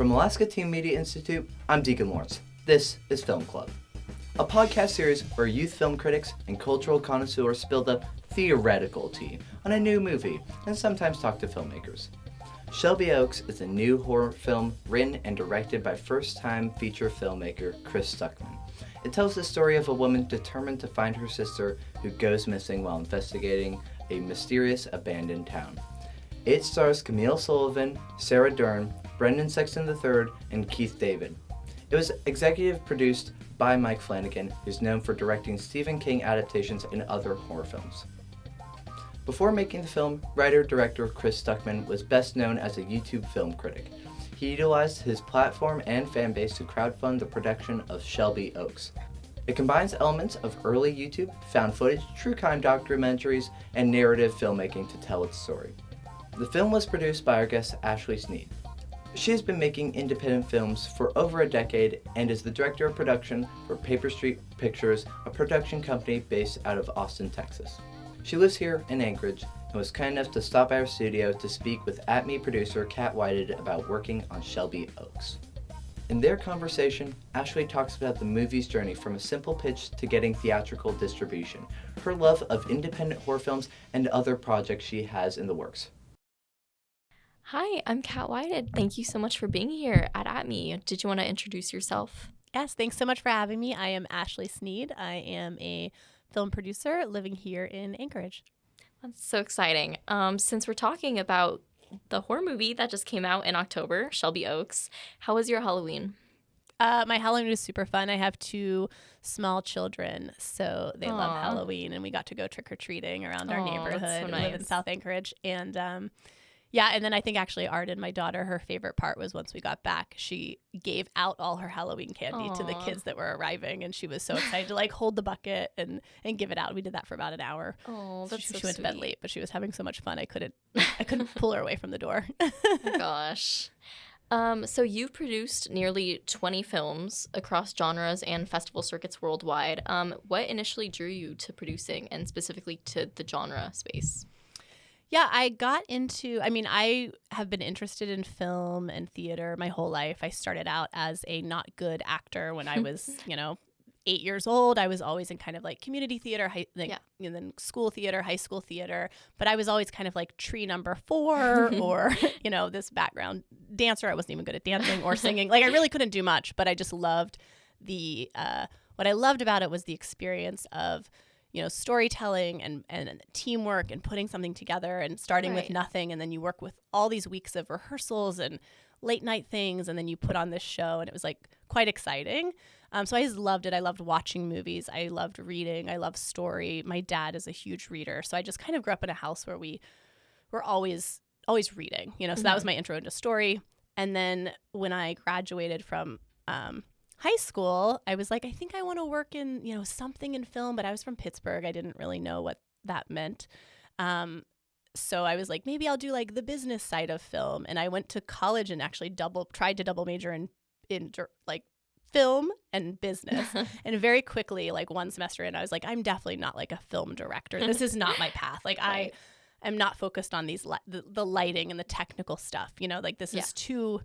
From Alaska Teen Media Institute, I'm Deacon Lawrence. This is Film Club, a podcast series where youth film critics and cultural connoisseurs spill the theoretical tea on a new movie and sometimes talk to filmmakers. Shelby Oaks is a new horror film written and directed by first-time feature filmmaker Chris Stuckmann. It tells the story of a woman determined to find her sister who goes missing while investigating a mysterious abandoned town. It stars Camille Sullivan, Sarah Durn, Brendan Sexton III, and Keith David. It was executive produced by Mike Flanagan, who's known for directing Stephen King adaptations and other horror films. Before making the film, writer-director Chris Stuckmann was best known as a YouTube film critic. He utilized his platform and fanbase to crowdfund the production of Shelby Oaks. It combines elements of early YouTube, found footage, true crime documentaries, and narrative filmmaking to tell its story. The film was produced by our guest Ashleigh Snead. She has been making independent films for over a decade and is the director of production for Paper Street Pictures, a production company based out of Austin, Texas. She lives here in Anchorage and was kind enough to stop by our studio to speak with @me producer Kat Whited about working on Shelby Oaks. In their conversation, Ashleigh talks about the movie's journey from a simple pitch to getting theatrical distribution, her love of independent horror films, and other projects she has in the works. Hi, I'm Kat Whited. Thank you so much for being here at Me. Did you want to introduce yourself? Yes, thanks so much for having me. I am Ashleigh Snead. I am a film producer living here in Anchorage. That's so exciting. Since we're talking about the horror movie that just came out in October, Shelby Oaks, how was your Halloween? My Halloween was super fun. I have 2 small children, so they love Halloween, and we got to go trick-or-treating around our neighborhood. That's so We nice. live in South Anchorage, and and then I think actually Arden, my daughter, her favorite part was once we got back, she gave out all her Halloween candy to the kids that were arriving, and she was so excited to hold the bucket and give it out. We did that for about an hour. Oh, that's so She went to bed sweet. late, but she was having so much fun. I couldn't pull her away from the door. Oh my gosh. So you've produced nearly 20 films across genres and festival circuits worldwide. What initially drew you to producing and specifically to the genre space? Yeah, I have been interested in film and theater my whole life. I started out as a not good actor when I was, 8 years old. I was always in kind of community theater, and then school theater, high school theater. But I was always kind of tree number 4 or, this background dancer. I wasn't even good at dancing or singing. I really couldn't do much, but I just loved what I loved about it was the experience of storytelling and teamwork and putting something together and starting with nothing. And then you work with all these weeks of rehearsals and late night things. And then you put on this show, and it was quite exciting. So I just loved it. I loved watching movies. I loved reading. I loved story. My dad is a huge reader. So I just kind of grew up in a house where we were always reading, so that was my intro into story. And then when I graduated from, high school, I was I think I want to work in, something in film, but I was from Pittsburgh. I didn't really know what that meant. So I was maybe I'll do the business side of film. And I went to college and actually tried to double major in film and business. And very quickly, one semester in, I was I'm definitely not a film director. This is not my path. I am not focused on these, the lighting and the technical stuff, this is too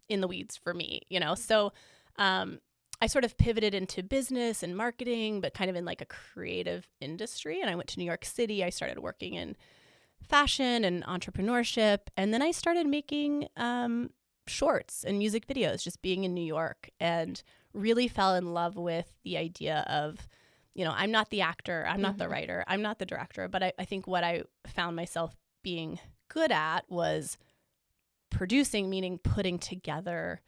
in the weeds for me, So I sort of pivoted into business and marketing, but kind of in a creative industry. And I went to New York City. I started working in fashion and entrepreneurship. And then I started making shorts and music videos, just being in New York, and really fell in love with the idea of, I'm not the actor, I'm not the writer, I'm not the director. But I think what I found myself being good at was producing, meaning putting together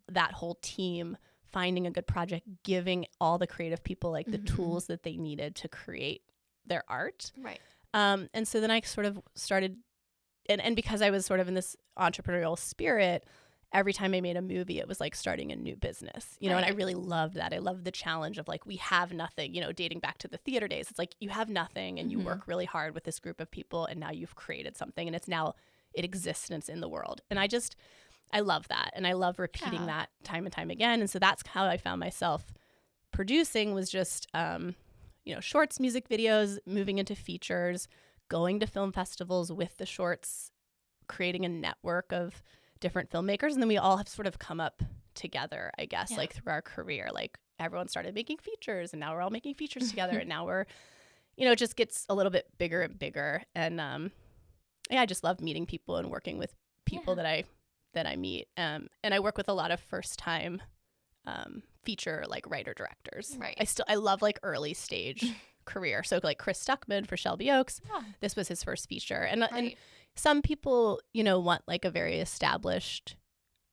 that whole team, finding a good project, giving all the creative people the tools that they needed to create their art. Right. And so then I sort of started, and because I was sort of in this entrepreneurial spirit, every time I made a movie, it was starting a new business, and I really loved that. I loved the challenge of we have nothing, dating back to the theater days. It's you have nothing and you work really hard with this group of people, and now you've created something, and it exists and it's in the world. And I love that. And I love repeating that time and time again. And so that's how I found myself producing, was just, shorts, music videos, moving into features, going to film festivals with the shorts, creating a network of different filmmakers, and then we all have sort of come up together, I guess, Yeah. like through our career. Like everyone started making features, and now we're all making features together, and now we're, it just gets a little bit bigger and bigger. And I just love meeting people and working with people that I meet. And I work with a lot of first time feature like writer directors. Right. I love like early stage career. So like Chris Stuckmann for Shelby Oaks, Yeah. this was his first feature. And Right. some people, want like a very established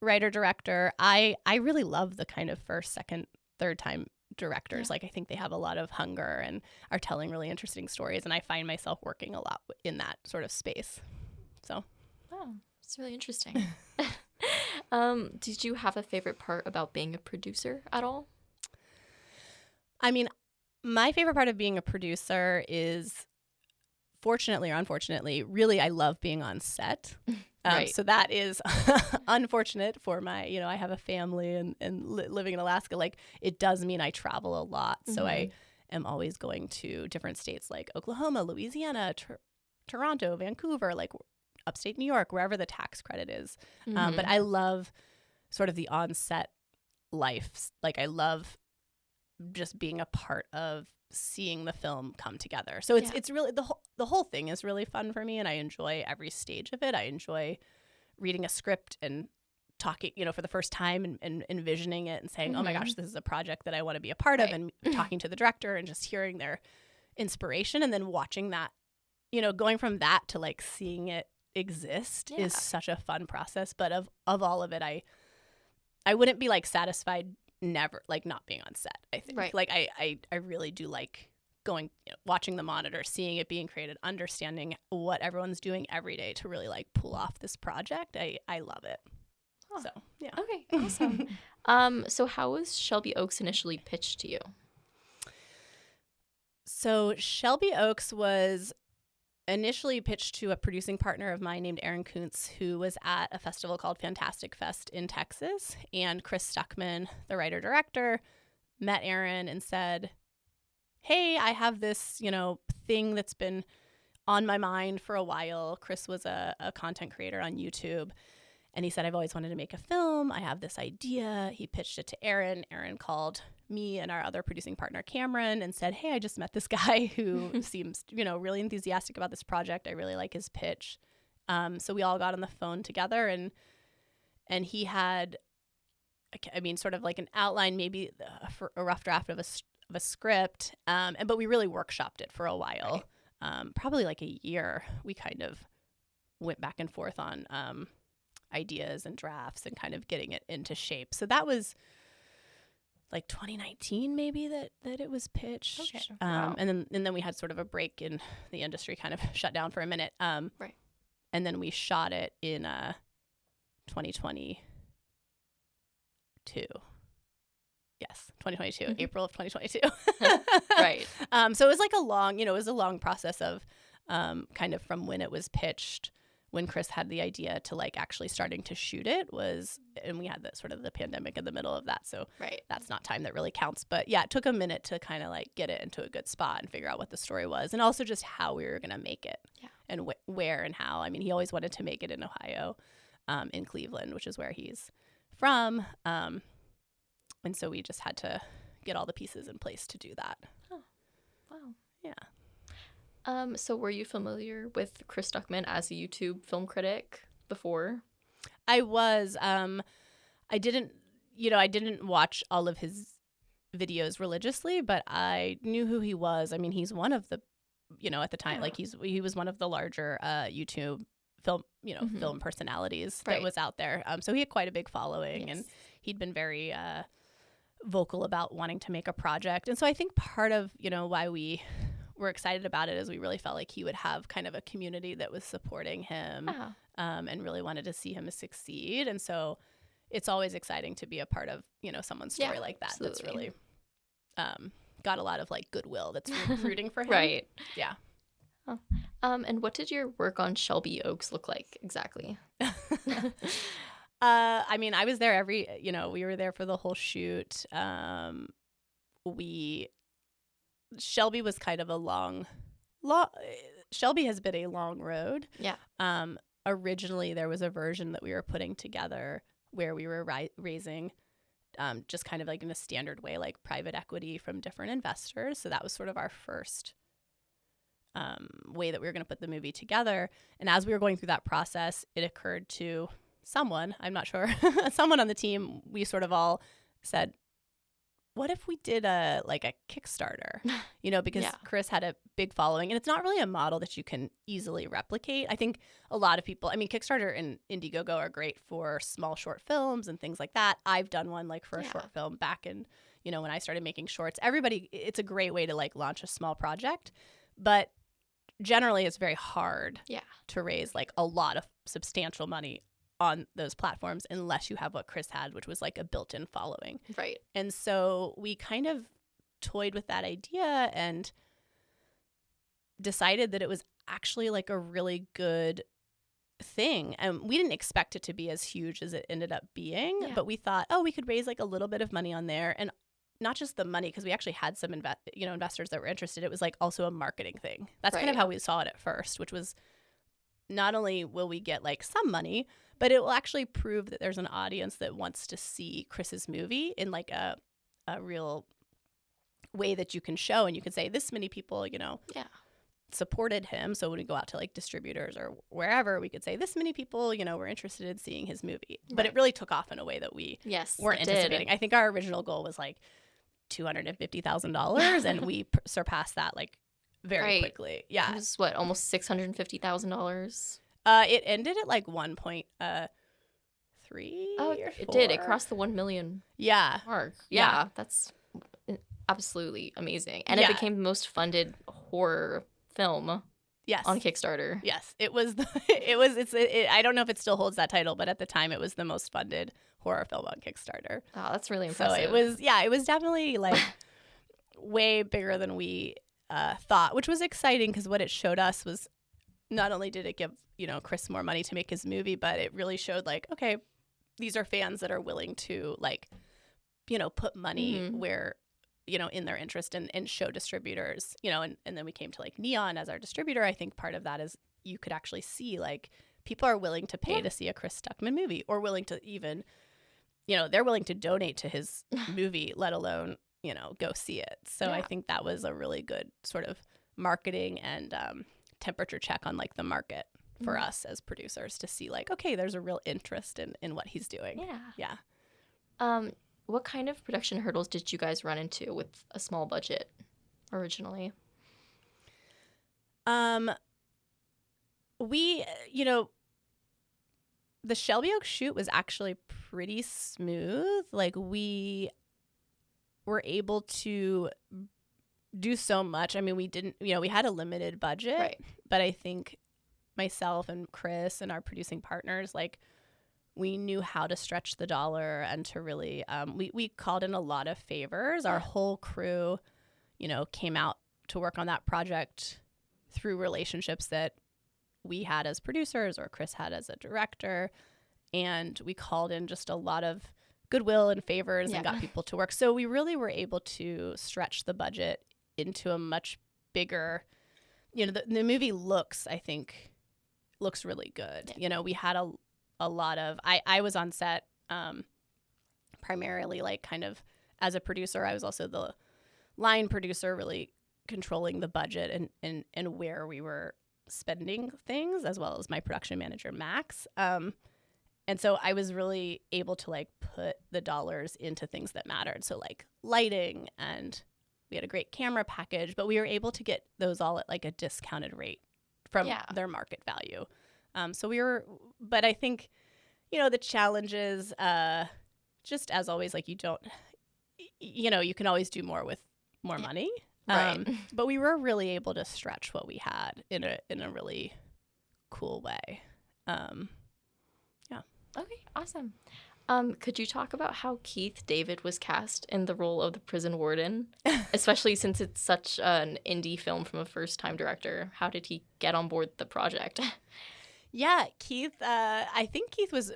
writer director. I really love the kind of first, second, third time directors. Yeah. Like I think they have a lot of hunger and are telling really interesting stories, and I find myself working a lot in that sort of space. So Oh, it's really interesting. Did you have a favorite part about being a producer at all? I mean, my favorite part of being a producer is, fortunately or unfortunately, really I love being on set. Right. So that is unfortunate for my, I have a family and living in Alaska. Like it does mean I travel a lot. So I am always going to different states like Oklahoma, Louisiana, Toronto, Vancouver, like upstate New York, wherever the tax credit is. But I love sort of the on-set life. Like I love just being a part of seeing the film come together. So it's really the whole thing is really fun for me, and I enjoy every stage of it. I enjoy reading a script and talking, for the first time and envisioning it and saying, oh my gosh, this is a project that I want to be a part of, and talking to the director and just hearing their inspiration, and then watching that, going from that to like seeing it exist is such a fun process. But of all of it, I wouldn't be like satisfied never like not being on set. I think like I really do like going, watching the monitor, seeing it being created, understanding what everyone's doing every day to really like pull off this project. I love it. Oh. So yeah. Okay, awesome. So how was Shelby Oaks initially pitched to you? So Shelby Oaks was initially pitched to a producing partner of mine named Aaron Kuntz, who was at a festival called Fantastic Fest in Texas. And Chris Stuckmann, the writer-director, met Aaron and said, hey, I have this, thing that's been on my mind for a while. Chris was a content creator on YouTube. And he said, I've always wanted to make a film. I have this idea. He pitched it to Aaron. Aaron called me and our other producing partner, Cameron, and said, hey, I just met this guy who seems, really enthusiastic about this project. I really like his pitch. So we all got on the phone together, and he had, sort of like an outline, maybe for a rough draft of a script. But we really workshopped it for a while, probably like a year. We kind of went back and forth on ideas and drafts and kind of getting it into shape. So that was like 2019 maybe that it was pitched. Okay. Wow. And then we had sort of a break in the industry, kind of shut down for a minute. Right. And then we shot it in 2022. Yes, 2022, April of 2022. Right. So it was like a long process of kind of from when it was pitched, when Chris had the idea, to like actually starting to shoot it and we had the pandemic in the middle of that. So that's not time that really counts. But yeah, it took a minute to kind of like get it into a good spot and figure out what the story was, and also just how we were going to make it and where and how. I mean, he always wanted to make it in Ohio, in Cleveland, which is where he's from. And so we just had to get all the pieces in place to do that. Oh, wow. Yeah. So were you familiar with Chris Stuckmann as a YouTube film critic before? I was. I didn't watch all of his videos religiously, but I knew who he was. I mean, he's one of the, at the time, like he was one of the larger YouTube film, film personalities that was out there. So he had quite a big following, and he'd been very vocal about wanting to make a project. And so I think part of, why we were excited about it is we really felt like he would have kind of a community that was supporting him, and really wanted to see him succeed. And so it's always exciting to be a part of, someone's story like that. Absolutely. That's really got a lot of like goodwill that's rooting for him. Right. Yeah. Oh. And what did your work on Shelby Oaks look like exactly? I mean, I was there we were there for the whole shoot. Shelby was kind of a Shelby has been a long road. Yeah. originally there was a version that we were putting together where we were raising just kind of like in a standard way, like private equity from different investors. So that was sort of our first way that we were going to put the movie together. And as we were going through that process, it occurred to someone, I'm not sure, someone on the team, we sort of all said, what if we did a Kickstarter, because Chris had a big following, and it's not really a model that you can easily replicate. I think a lot of people, Kickstarter and Indiegogo are great for small short films and things like that. I've done one for a short film back in, when I started making shorts. It's a great way to launch a small project, but generally it's very hard to raise a lot of substantial money on those platforms unless you have what Chris had, which was a built-in following. Right. And so we kind of toyed with that idea and decided that it was actually a really good thing. And we didn't expect it to be as huge as it ended up being, but we thought, we could raise a little bit of money on there. And not just the money, because we actually had some investors that were interested. It was also a marketing thing. That's kind of how we saw it at first, which was not only will we get some money, but it will actually prove that there's an audience that wants to see Chris's movie in a real way that you can show, and you can say this many people, supported him. So when we go out to distributors or wherever, we could say this many people, were interested in seeing his movie. But it really took off in a way that we weren't anticipating. I think our original goal was $250,000, and we surpassed that very quickly. Yeah, it was almost $650,000. It ended at 1.3. Oh, it did. It crossed the 1 million mark. Yeah, that's absolutely amazing. And it became the most funded horror film on Kickstarter. Yes, it was. I don't know if it still holds that title, but at the time it was the most funded horror film on Kickstarter. Oh, that's really impressive. So it was definitely way bigger than we thought, which was exciting because what it showed us was not only did it give Chris more money to make his movie, but it really showed okay, these are fans that are willing to put money where in their interest and show distributors, and then we came to Neon as our distributor. I think part of that is you could actually see people are willing to pay to see a Chris Stuckmann movie, or willing to even they're willing to donate to his movie, let alone go see it. So I think that was a really good sort of marketing and temperature check on the market for us as producers to see okay, there's a real interest in what he's doing. What kind of production hurdles did you guys run into with a small budget originally? We the Shelby Oaks shoot was actually pretty smooth. We were able to do so much. We didn't, we had a limited budget, but I think myself and Chris and our producing partners, we knew how to stretch the dollar and to really, we called in a lot of favors. Our whole crew, came out to work on that project through relationships that we had as producers or Chris had as a director. And we called in just a lot of goodwill and favors and got people to work. So we really were able to stretch the budget into a much bigger, the movie looks really good. We had a lot of, I was on set primarily kind of as a producer. I was also the line producer, really controlling the budget and where we were spending things, as well as my production manager, Max. And so I was really able to put the dollars into things that mattered. So lighting, and we had a great camera package, but we were able to get those all at a discounted rate from their market value. But I think, the challenges, just as always, you don't, you can always do more with more money. Right. But we were really able to stretch what we had in a really cool way. Okay, awesome. Could you talk about how Keith David was cast in the role of the prison warden, especially since it's such an indie film from a first-time director? How did he get on board the project? Yeah, Keith. I think Keith was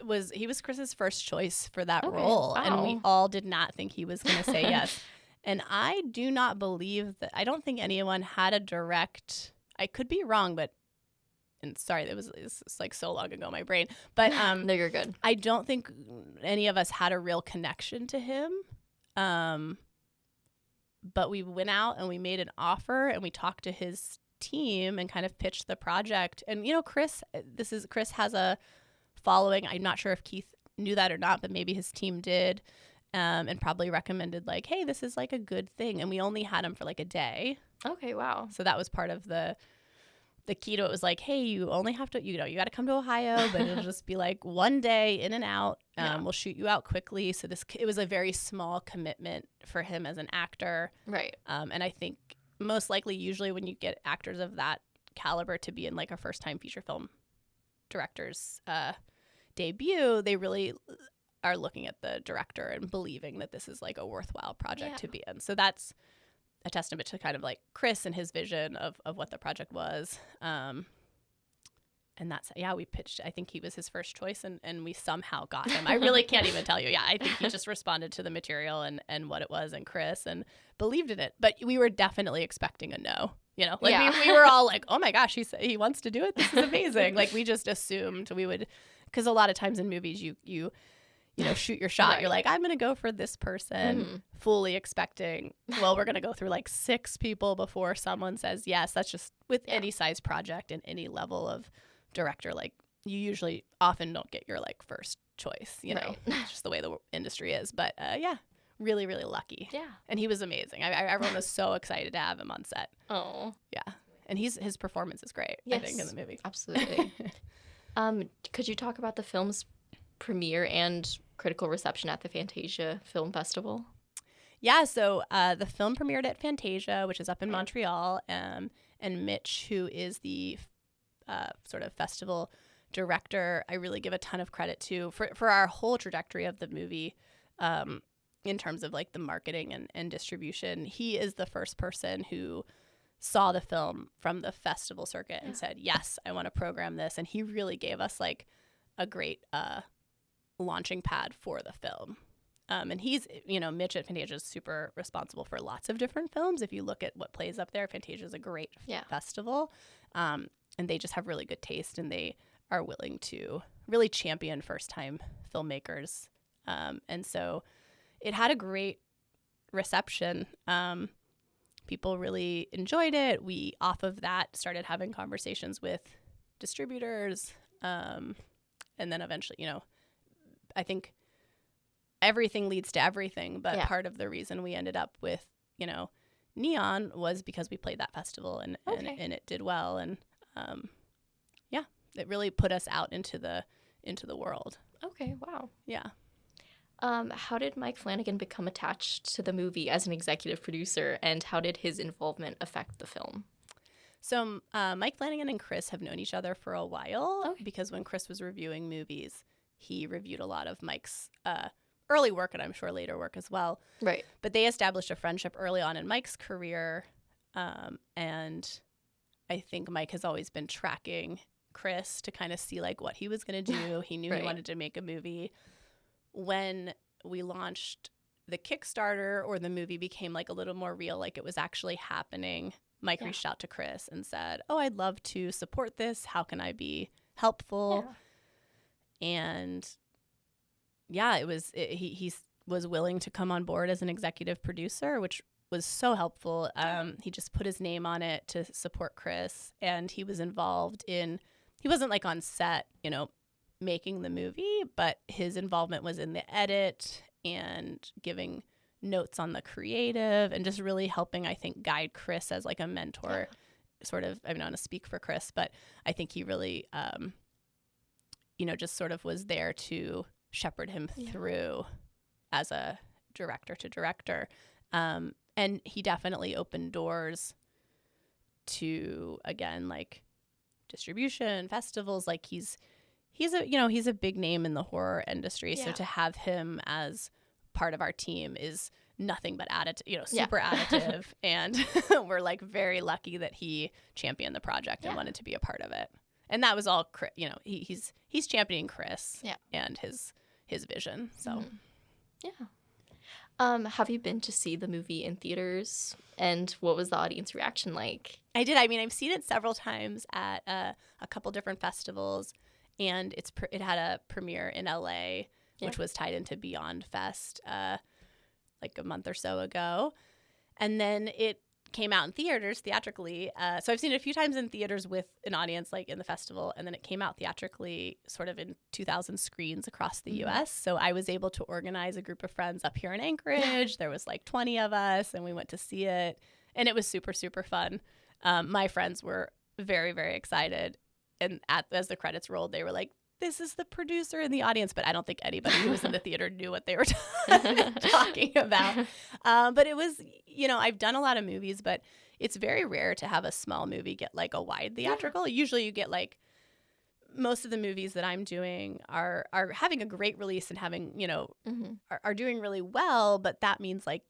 Chris's first choice for that role, and we all did not think he was going to say yes. And I do not believe that. I don't think anyone had a direct. I could be wrong, but and sorry, it's like so long ago, my brain. But No, you're good. I don't think any of us had a real connection to him. But we went out and we made an offer and we talked to his team and kind of pitched the project. And, Chris has a following. I'm not sure if Keith knew that or not, but maybe his team did, and probably recommended like, hey, this is like a good thing. And we only had him for like a day. Okay, wow. So that was part of the key to it, was like, hey, you only have to, you got to come to Ohio, but it'll just be like one day in and out. We'll shoot you out quickly. So it was a very small commitment for him as an actor. Right. And I think most likely, usually when you get actors of that caliber to be in like a first time feature film director's debut, they really are looking at the director and believing that this is like a worthwhile project to be in. So that's a testament to kind of like Chris and his vision of what the project was. And that's, we pitched, I think he was his first choice, and we somehow got him. I really can't even tell you. Yeah, I think he just responded to the material and what it was, and Chris, and believed in it. But we were definitely expecting a no. We were all like, oh my gosh, he wants to do it. This is amazing. Like, we just assumed we would, because a lot of times in movies you shoot your shot. Right. You're like, I'm going to go for this person, fully expecting, well, we're going to go through like 6 people before someone says yes. That's just with any size project and any level of director. Like, you usually often don't get your like first choice, know. It's just the way the industry is. But really, really lucky. Yeah. And he was amazing. Everyone was so excited to have him on set. Oh. Yeah. And his performance is great, I think, in the movie. Absolutely. Could you talk about the film's premiere and critical reception at the Fantasia Film Festival? Yeah, so the film premiered at Fantasia, which is up in Montreal, and Mitch, who is the sort of festival director, I really give a ton of credit to for our whole trajectory of the movie, in terms of like the marketing and distribution. He is the first person who saw the film from the festival circuit and said, yes, I want to program this. And he really gave us like a great launching pad for the film. And he's, Mitch at Fantasia is super responsible for lots of different films. If you look at what plays up there, Fantasia is a great festival. And they just have really good taste, and they are willing to really champion first-time filmmakers. And so it had a great reception. People really enjoyed it. We, off of that, started having conversations with distributors. And then eventually, I think everything leads to everything. But part of the reason we ended up with, Neon was because we played that festival and it did well. And it really put us out into the world. Okay, wow. Yeah. How did Mike Flanagan become attached to the movie as an executive producer, and how did his involvement affect the film? So Mike Flanagan and Chris have known each other for a while, because when Chris was reviewing movies, he reviewed a lot of Mike's early work, and I'm sure later work as well. Right. But they established a friendship early on in Mike's career, and I think Mike has always been tracking Chris to kind of see like what he was going to do. He knew he wanted to make a movie. When we launched the Kickstarter, or the movie became like a little more real, like it was actually happening, Mike reached out to Chris and said, I'd love to support this. How can I be helpful? Yeah. And he was willing to come on board as an executive producer, which was so helpful. He just put his name on it to support Chris, and he was involved he wasn't like on set, making the movie, but his involvement was in the edit and giving notes on the creative, and just really helping, I think, guide Chris as like a mentor. Sort of, I don't want to speak for Chris, but I think he really, just sort of was there to shepherd him through as a director to director. And he definitely opened doors to, again, like distribution, festivals. Like he's a big name in the horror industry. So to have him as part of our team is nothing but additive, super additive. And we're like very lucky that he championed the project and wanted to be a part of it. And that was all, he's championing Chris and his vision. So, Have you been to see the movie in theaters? And what was the audience reaction like? I did. I mean, I've seen it several times at a couple different festivals, and it had a premiere in LA, which was tied into Beyond Fest like a month or so ago. And then it came out in theaters theatrically. So I've seen it a few times in theaters with an audience like in the festival, and then it came out theatrically sort of in 2,000 screens across the US. So I was able to organize a group of friends up here in Anchorage. There was like 20 of us, and we went to see it, and it was super, super fun. My friends were very, very excited. And as the credits rolled, they were like, this is the producer in the audience. But I don't think anybody who was in the theater knew what they were talking about. But it was, I've done a lot of movies, but it's very rare to have a small movie get like a wide theatrical. Usually you get like, most of the movies that I'm doing are having a great release and having, are doing really well. But that means like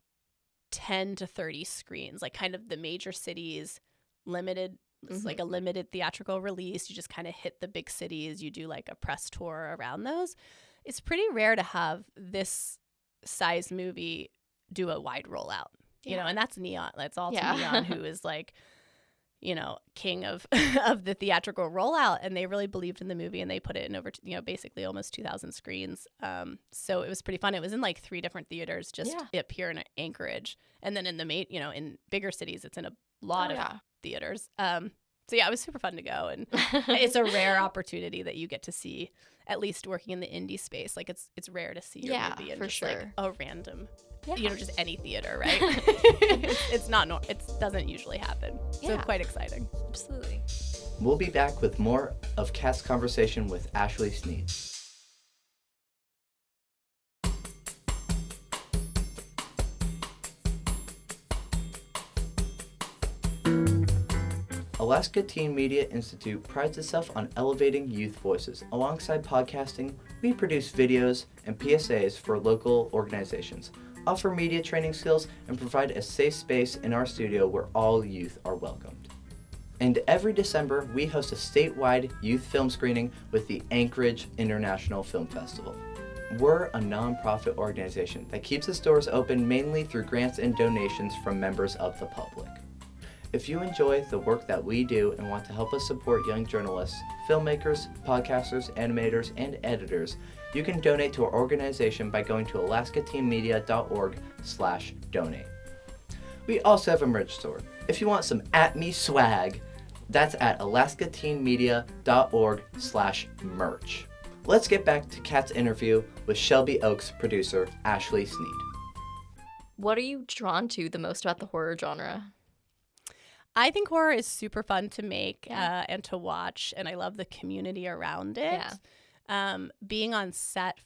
10 to 30 screens, like kind of the major cities, limited. It's like a limited theatrical release. You just kind of hit the big cities. You do like a press tour around those. It's pretty rare to have this size movie do a wide rollout, and that's Neon. That's all to Neon, who is like, king of of the theatrical rollout. And they really believed in the movie, and they put it in over, basically almost 2,000 screens. So it was pretty fun. It was in like 3 different theaters just up here in Anchorage. And then in the in bigger cities, it's in a lot of theaters. So yeah, it was super fun to go, and it's a rare opportunity that you get to see, at least working in the indie space. Like it's rare to see your movie in just like a random, just any theater, right? It's not it doesn't usually happen. So quite exciting. Absolutely. We'll be back with more of Kat's conversation with Ashleigh Snead. Alaska Teen Media Institute prides itself on elevating youth voices. Alongside podcasting, we produce videos and PSAs for local organizations, offer media training skills, and provide a safe space in our studio where all youth are welcomed. And every December, we host a statewide youth film screening with the Anchorage International Film Festival. We're a nonprofit organization that keeps its doors open mainly through grants and donations from members of the public. If you enjoy the work that we do and want to help us support young journalists, filmmakers, podcasters, animators, and editors, you can donate to our organization by going to alaskateenmedia.org/donate. We also have a merch store. If you want some @me swag, that's at alaskateenmedia.org/merch. Let's get back to Kat's interview with Shelby Oaks producer Ashleigh Snead. What are you drawn to the most about the horror genre? I think horror is super fun to make and to watch, and I love the community around it. Being on set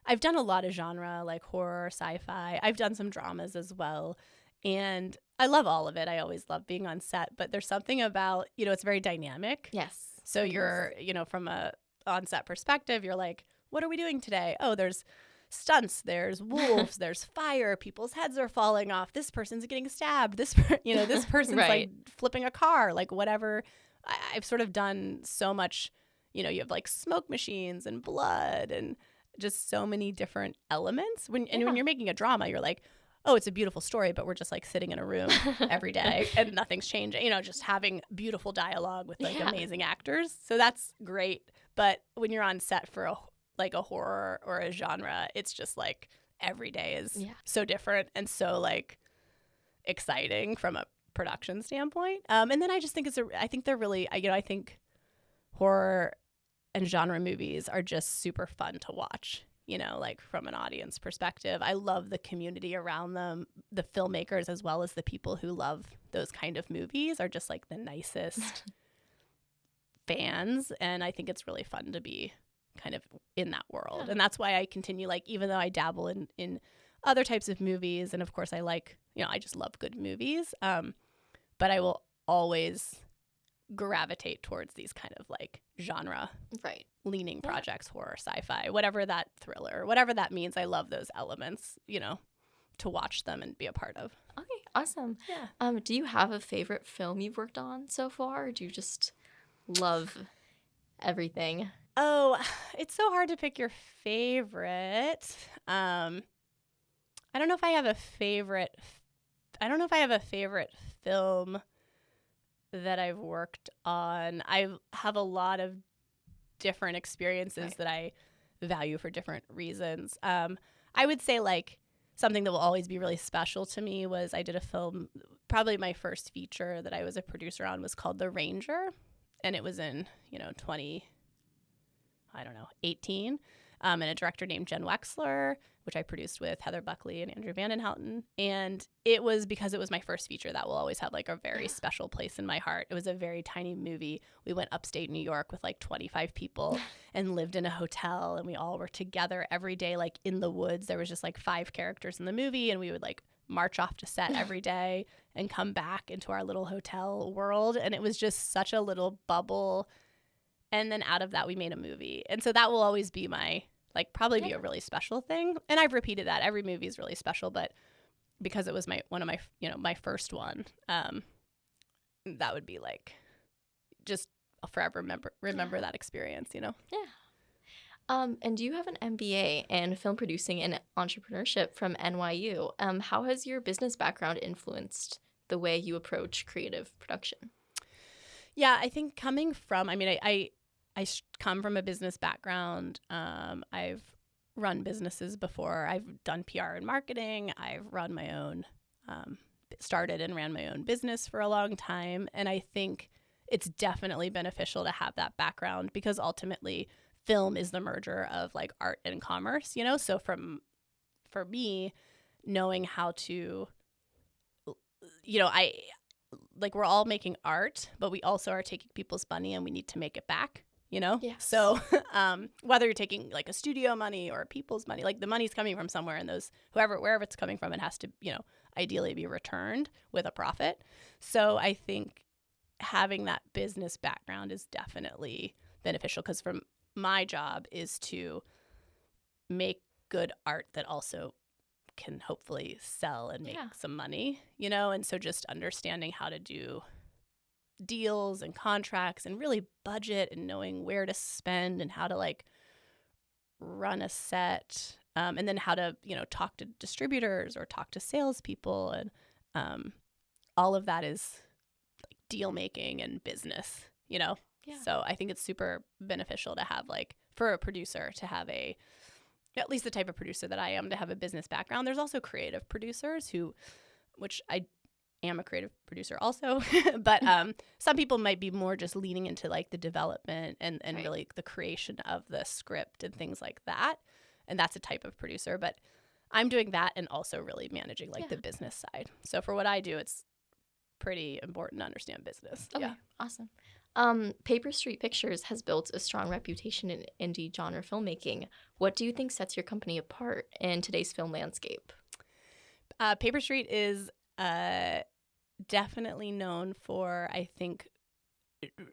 I've done a lot of genre, like horror, sci-fi. I've done some dramas as well, and I love all of it. I always love being on set, but there's something about, it's very dynamic. Yes. So you're, from a on-set perspective, you're like, what are we doing today? Oh, there's stunts, there's wolves, there's fire, people's heads are falling off, this person's getting stabbed, this person's like flipping a car, like whatever. I've sort of done so much, you have like smoke machines and blood and just so many different elements. When you're making a drama, you're like, oh, it's a beautiful story, but we're just like sitting in a room every day and nothing's changing, just having beautiful dialogue with like amazing actors. So that's great. But when you're on set for a horror or a genre, it's just like every day is so different and so like exciting from a production standpoint. And then I just think I think they're really, I think horror and genre movies are just super fun to watch, like from an audience perspective. I love the community around them. The filmmakers, as well as the people who love those kind of movies, are just like the nicest fans. And I think it's really fun to be kind of in that world. And that's why I continue, like, even though I dabble in other types of movies, and of course I like, I just love good movies, but I will always gravitate towards these kind of like genre leaning projects, horror, sci-fi, whatever that thriller, whatever that means. I love those elements, to watch them and be a part of. Okay, awesome. Do you have a favorite film you've worked on so far, or do you just love everything? Oh, it's so hard to pick your favorite. I don't know if I have a favorite. I don't know if I have a favorite film that I've worked on. I have a lot of different experiences that I value for different reasons. I would say like something that will always be really special to me was I did a film, probably my first feature that I was a producer on was called The Ranger, and it was in 18, and a director named Jen Wexler, which I produced with Heather Buckley and Andrew Vandenhouten. And it was because it was my first feature that will always have like a very special place in my heart. It was a very tiny movie. We went upstate New York with like 25 people and lived in a hotel, and we all were together every day, like in the woods. There was just like 5 characters in the movie, and we would like march off to set every day and come back into our little hotel world. And it was just such a little bubble. And then out of that, we made a movie. And so that will always be my, like, probably be a really special thing. And I've repeated that. Every movie is really special, but because it was one of my, my first one, that would be like, just I'll forever remember that experience, Yeah. And you have an MBA in film producing and entrepreneurship from NYU. How has your business background influenced the way you approach creative production? Yeah, I think coming from, I come from a business background. I've run businesses before. I've done PR and marketing. I've run my own, started and ran my own business for a long time. And I think it's definitely beneficial to have that background because ultimately film is the merger of like art and commerce, So for me, knowing how to, we're all making art, but we also are taking people's money and we need to make it back, Yes. So whether you're taking like a studio money or people's money, like the money's coming from somewhere, and wherever it's coming from, it has to, ideally be returned with a profit. So I think having that business background is definitely beneficial because from my job is to make good art that also can hopefully sell and make some money, and so just understanding how to do deals and contracts and really budget and knowing where to spend and how to like run a set, and then how to talk to distributors or talk to salespeople, and all of that is like deal making and business, So I think it's super beneficial to have like for a producer to have at least the type of producer that I am, to have a business background. There's also creative producers which I am a creative producer also, but some people might be more just leaning into like the development and really the creation of the script and things like that. And that's a type of producer, but I'm doing that and also really managing like the business side. So for what I do, it's pretty important to understand business. Okay, awesome. Paper Street Pictures has built a strong reputation in indie genre filmmaking. What do you think sets your company apart in today's film landscape? Paper Street is definitely known for, I think,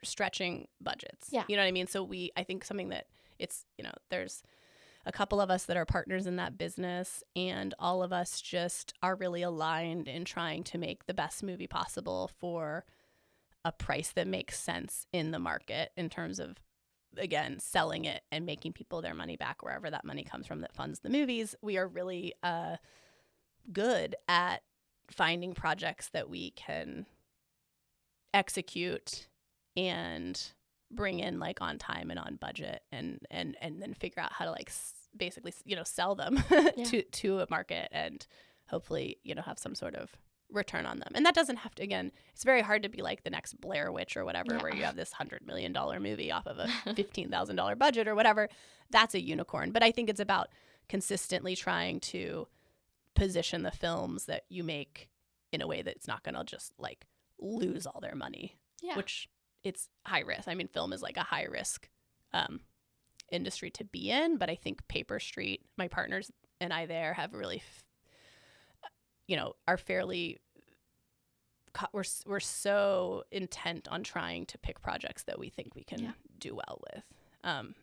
stretching budgets. Yeah. You know what I mean? So I think something that it's, there's a couple of us that are partners in that business, and all of us just are really aligned in trying to make the best movie possible for a price that makes sense in the market in terms of, again, selling it and making people their money back wherever that money comes from that funds the movies. We are really good at finding projects that we can execute and bring in like on time and on budget, and then figure out how to like basically sell them to a market and hopefully have some sort of return on them. And that doesn't have to, again, it's very hard to be like the next Blair Witch or whatever, where you have this $100 million movie off of a $15,000 budget or whatever. That's a unicorn. But I think it's about consistently trying to position the films that you make in a way that it's not going to just like lose all their money, which it's high risk. I mean, film is like a high risk industry to be in, but I think Paper Street, my partners and I there have really are fairly, we're so intent on trying to pick projects that we think we can do well with,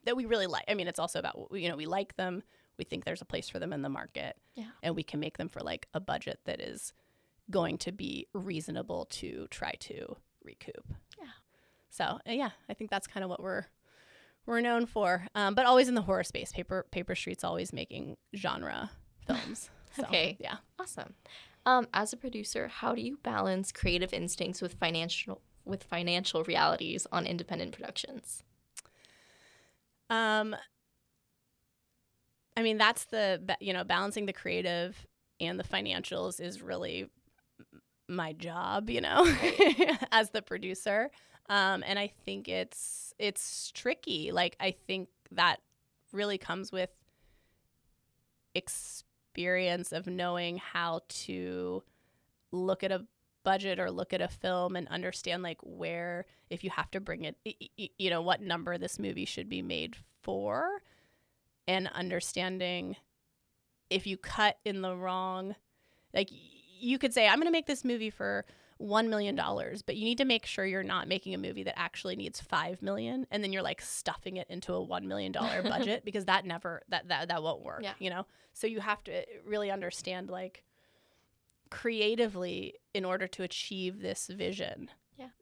that we really like. I mean, it's also about, we like them. We think there's a place for them in the market, and we can make them for like a budget that is going to be reasonable to try to recoup. Yeah. So I think that's kind of what we're known for, but always in the horror space. Paper Street's always making genre films. So, Okay. yeah. Awesome. As a producer, how do you balance creative instincts with financial realities on independent productions? I mean, that's balancing the creative and the financials is really my job, as the producer. And I think it's tricky. Like, I think that really comes with experience of knowing how to look at a budget or look at a film and understand like where, if you have to bring it, what number this movie should be made for, and understanding if you cut in the wrong, like you could say, I'm going to make this movie for $1 million, but you need to make sure you're not making a movie that actually needs $5 million, and then you're like stuffing it into a $1 million budget, because that won't work. So you have to really understand, like, creatively, in order to achieve this vision,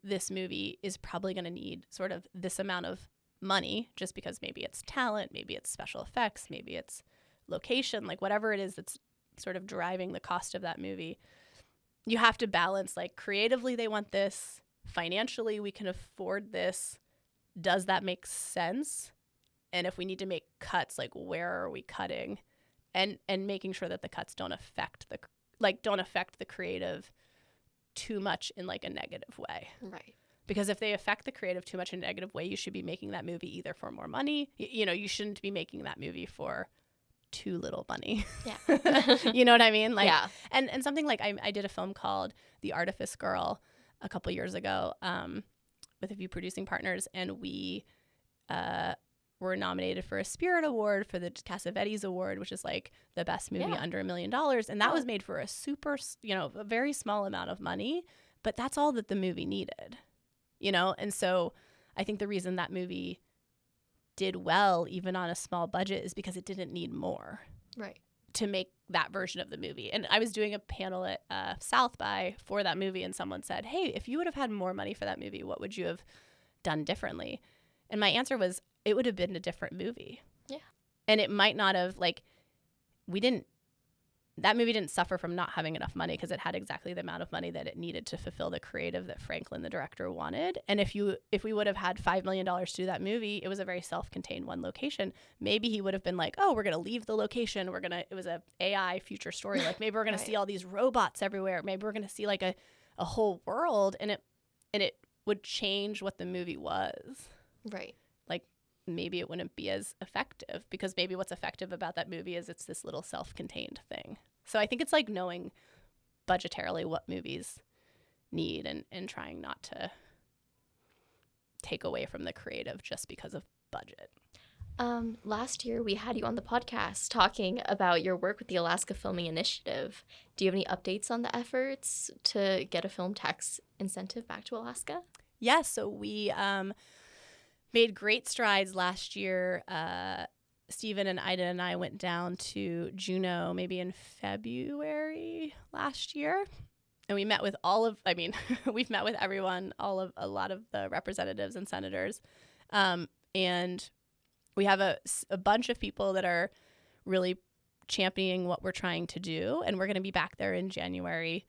this movie is probably going to need sort of this amount of money, just because maybe it's talent, maybe it's special effects, maybe it's location, like whatever it is that's sort of driving the cost of that movie. You have to balance, like, creatively they want this, financially we can afford this, does that make sense? And if we need to make cuts, like, where are we cutting? And making sure that the cuts don't affect the creative too much in like a negative way. Right. Because if they affect the creative too much in a negative way, you should be making that movie either for more money. You shouldn't be making that movie for too little money. Yeah. You know what I mean? Like, yeah. And something like I did a film called The Artifice Girl a couple years ago with a few producing partners, and we were nominated for a Spirit Award for the Cassavetes Award, which is like the best movie under $1 million. And that was made for a a very small amount of money, but that's all that the movie needed, And so I think the reason that movie did well, even on a small budget, is because it didn't need more to make that version of the movie. And I was doing a panel at South by for that movie, and someone said, hey, if you would have had more money for that movie, what would you have done differently? And my answer was, it would have been a different movie. Yeah. And it might not have, like, that movie didn't suffer from not having enough money, because it had exactly the amount of money that it needed to fulfill the creative that Franklin, the director, wanted. And if we would have had $5 million to do that movie, it was a very self-contained one location. Maybe he would have been like, oh, we're going to leave the location. It was a AI future story. Like, maybe we're going to see all these robots everywhere. Maybe we're going to see like a whole world, and it would change what the movie was. Right. Like, maybe it wouldn't be as effective, because maybe what's effective about that movie is it's this little self-contained thing. So I think it's like knowing budgetarily what movies need and trying not to take away from the creative just because of budget. Last year we had you on the podcast talking about your work with the Alaska Filming Initiative. Do you have any updates on the efforts to get a film tax incentive back to Alaska? Yes, so we made great strides last year. Stephen and Ida and I went down to Juneau maybe in February last year. And we met with we've met with everyone, a lot of the representatives and senators. And we have a bunch of people that are really championing what we're trying to do. And we're going to be back there in January,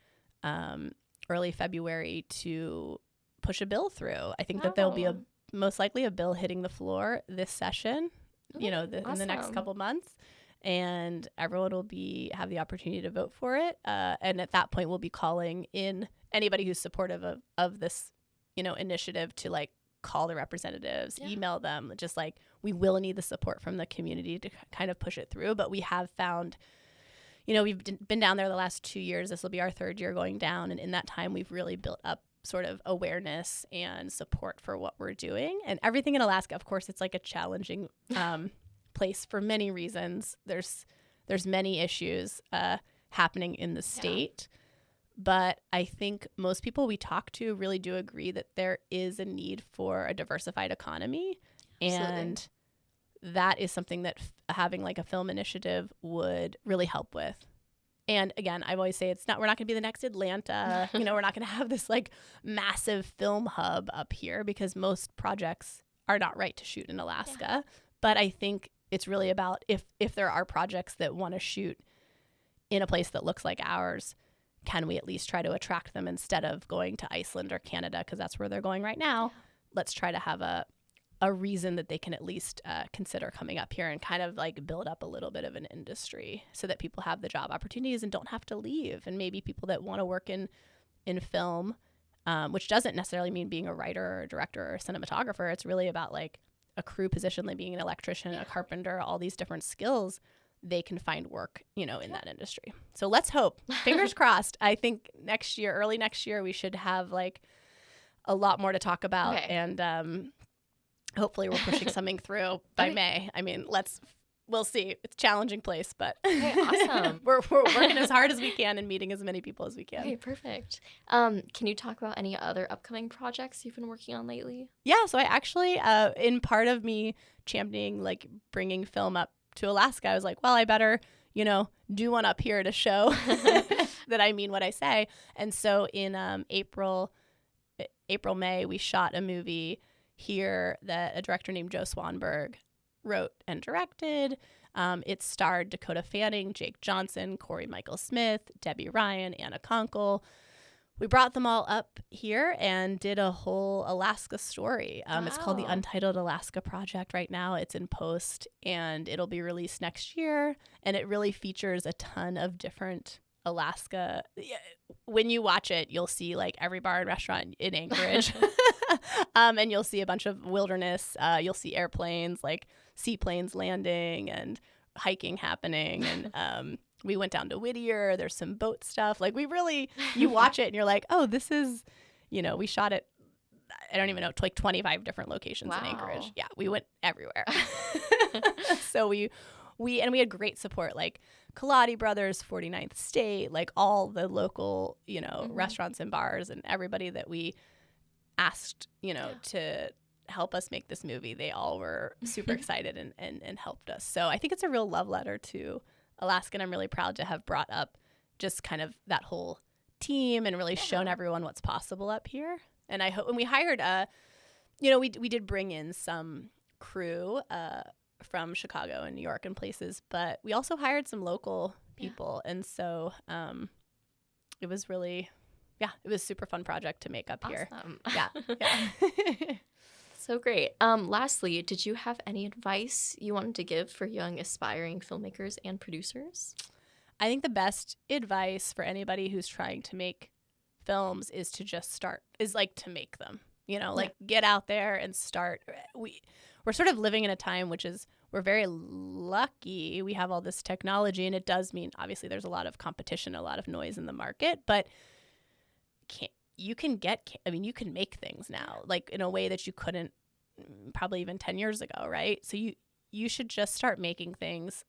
early February, to push a bill through. I think that there'll be most likely a bill hitting the floor this session, in the next couple months, and everyone will have the opportunity to vote for it. And at that point, we'll be calling in anybody who's supportive of this, initiative to like call the representatives, email them, just like, we will need the support from the community to kind of push it through. But we have found, we've been down there the last 2 years. This will be our third year going down. And in that time, we've really built up sort of awareness and support for what we're doing. And everything in Alaska, of course, it's like a challenging place for many reasons. There's many issues happening in the state. But I think most people we talk to really do agree that there is a need for a diversified economy. Absolutely. And that is something that having like a film initiative would really help with. And again, I always say we're not going to be the next Atlanta. We're not going to have this like massive film hub up here, because most projects are not right to shoot in Alaska. Yeah. But I think it's really about if there are projects that want to shoot in a place that looks like ours, can we at least try to attract them instead of going to Iceland or Canada, because that's where they're going right now? Let's try to have a reason that they can at least consider coming up here and kind of like build up a little bit of an industry so that people have the job opportunities and don't have to leave. And maybe people that want to work in film, which doesn't necessarily mean being a writer or a director or a cinematographer. It's really about like a crew position, like being an electrician, a carpenter, all these different skills. They can find work, in that industry. So let's hope, fingers crossed. I think early next year, we should have like a lot more to talk about. Okay. And hopefully we're pushing something through by May. I mean, we'll see. It's a challenging place, but awesome. we're working as hard as we can and meeting as many people as we can. Okay, perfect. Can you talk about any other upcoming projects you've been working on lately? Yeah, so I actually, in part of me championing, like bringing film up to Alaska, I was like, well, I better, do one up here to show that I mean what I say. And so in April, May, we shot a movie here that a director named Joe Swanberg wrote and directed. It starred Dakota Fanning, Jake Johnson, Corey Michael Smith, Debbie Ryan, Anna Conkle. We brought them all up here and did a whole Alaska story. Wow. It's called the Untitled Alaska Project right now. It's in post and it'll be released next year. And it really features a ton of different Alaska. When you watch it, you'll see like every bar and restaurant in Anchorage. And you'll see a bunch of wilderness. You'll see airplanes, like seaplanes landing and hiking happening. And we went down to Whittier. There's some boat stuff. Like you watch it and you're like, oh, this is, we shot it. I don't even know, like 25 different locations in Anchorage. Yeah, we went everywhere. So we had great support, like Kaladi Brothers, 49th State, like all the local, restaurants and bars and everybody that we asked, to help us make this movie. They all were super excited and helped us. So I think it's a real love letter to Alaska, and I'm really proud to have brought up just kind of that whole team and really shown everyone what's possible up here. And I hope, and we hired we did bring in some crew from Chicago and New York and places, but we also hired some local people. And so it was really, it was a super fun project to make up here. Yeah. So great. Lastly, did you have any advice you wanted to give for young aspiring filmmakers and producers? I think the best advice for anybody who's trying to make films is to just start, is like to make them, like get out there and start. We're sort of living in a time which is, we're very lucky. We have all this technology, and it does mean obviously there's a lot of competition, a lot of noise in the market, but you can make things now, like in a way that you couldn't probably even 10 years ago, right? So you should just start making things,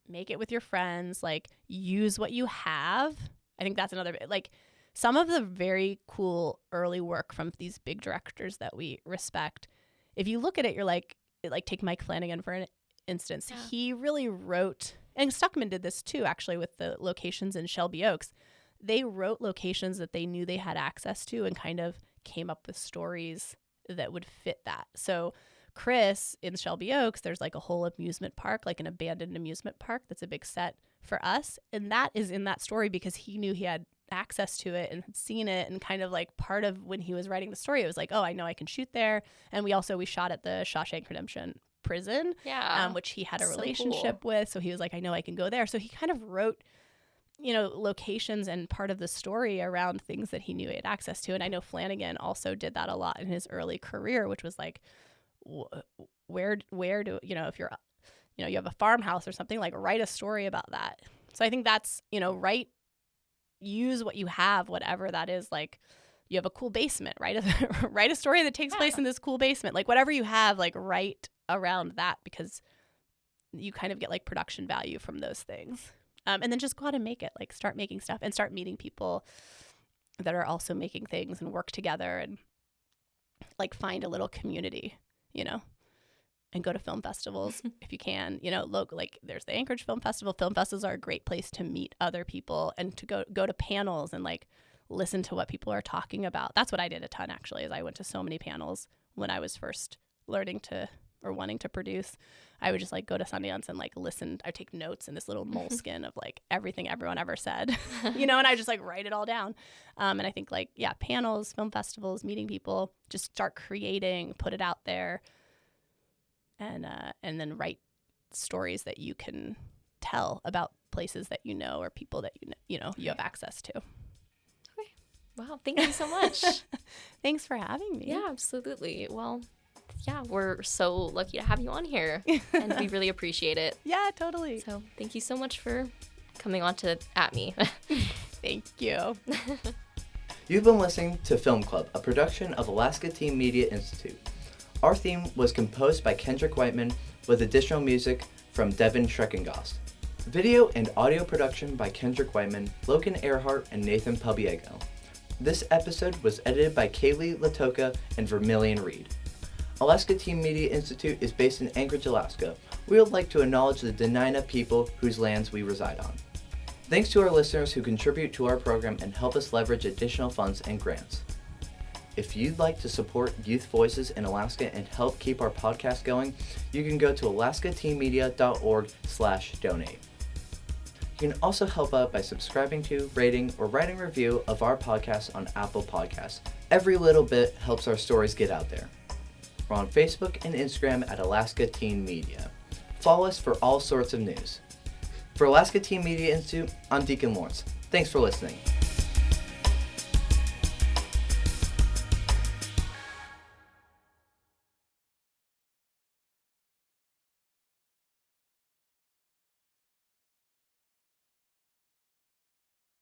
make it with your friends, like use what you have. I think that's another, like some of the very cool early work from these big directors that we respect. If you look at it, you're like take Mike Flanagan for an instance. Yeah. He really wrote, and Stuckmann did this too, actually, with the locations in Shelby Oaks. They wrote locations that they knew they had access to and kind of came up with stories that would fit that. So Chris in Shelby Oaks, there's like a whole amusement park, like an abandoned amusement park that's a big set for us. And that is in that story because he knew he had access to it and had seen it, and kind of like part of when he was writing the story, it was like, oh, I know I can shoot there. And we shot at the Shawshank Redemption prison, which he had a relationship with. So he was like, I know I can go there. So he kind of wrote locations and part of the story around things that he knew he had access to. And I know Flanagan also did that a lot in his early career, which was like, where do, if you're, you have a farmhouse or something, like write a story about that. So I think that's, use what you have, whatever that is. Like you have a cool basement, write a story that takes place in this cool basement, like whatever you have, like write around that, because you kind of get like production value from those things. And then just go out and make it, like start making stuff and start meeting people that are also making things and work together and like find a little community, and go to film festivals if you can, like there's the Anchorage Film Festival. Film festivals are a great place to meet other people and to go to panels and like listen to what people are talking about. That's what I did a ton, actually, is I went to so many panels when I was first learning to or wanting to produce. I would just like go to Sundance and like listen. I take notes in this little moleskin of like everything everyone ever said, and I just like write it all down. And I think like, yeah, panels, film festivals, meeting people, just start creating, put it out there, and then write stories that you can tell about places that or people that you have access to. Okay. Wow, thank you so much. Thanks for having me. Yeah, absolutely. Well, yeah, we're so lucky to have you on here, and we really appreciate it. Yeah, totally. So thank you so much for coming on to At Me. Thank you. You've been listening to Film Club, a production of Alaska Teen Media Institute. Our theme was composed by Kendrick Whiteman with additional music from Devin Schreckengost. Video and audio production by Kendrick Whiteman, Logan Earhart, and Nathan Pubiego. This episode was edited by Kaylee Latoka and Vermillion Reed. Alaska Teen Media Institute is based in Anchorage, Alaska. We would like to acknowledge the Dena'ina people whose lands we reside on. Thanks to our listeners who contribute to our program and help us leverage additional funds and grants. If you'd like to support youth voices in Alaska and help keep our podcast going, you can go to alaskateenmedia.org/donate. You can also help out by subscribing to, rating, or writing a review of our podcast on Apple Podcasts. Every little bit helps our stories get out there. We're on Facebook and Instagram at Alaska Teen Media. Follow us for all sorts of news. For Alaska Teen Media Institute, I'm Deacon Lawrence. Thanks for listening.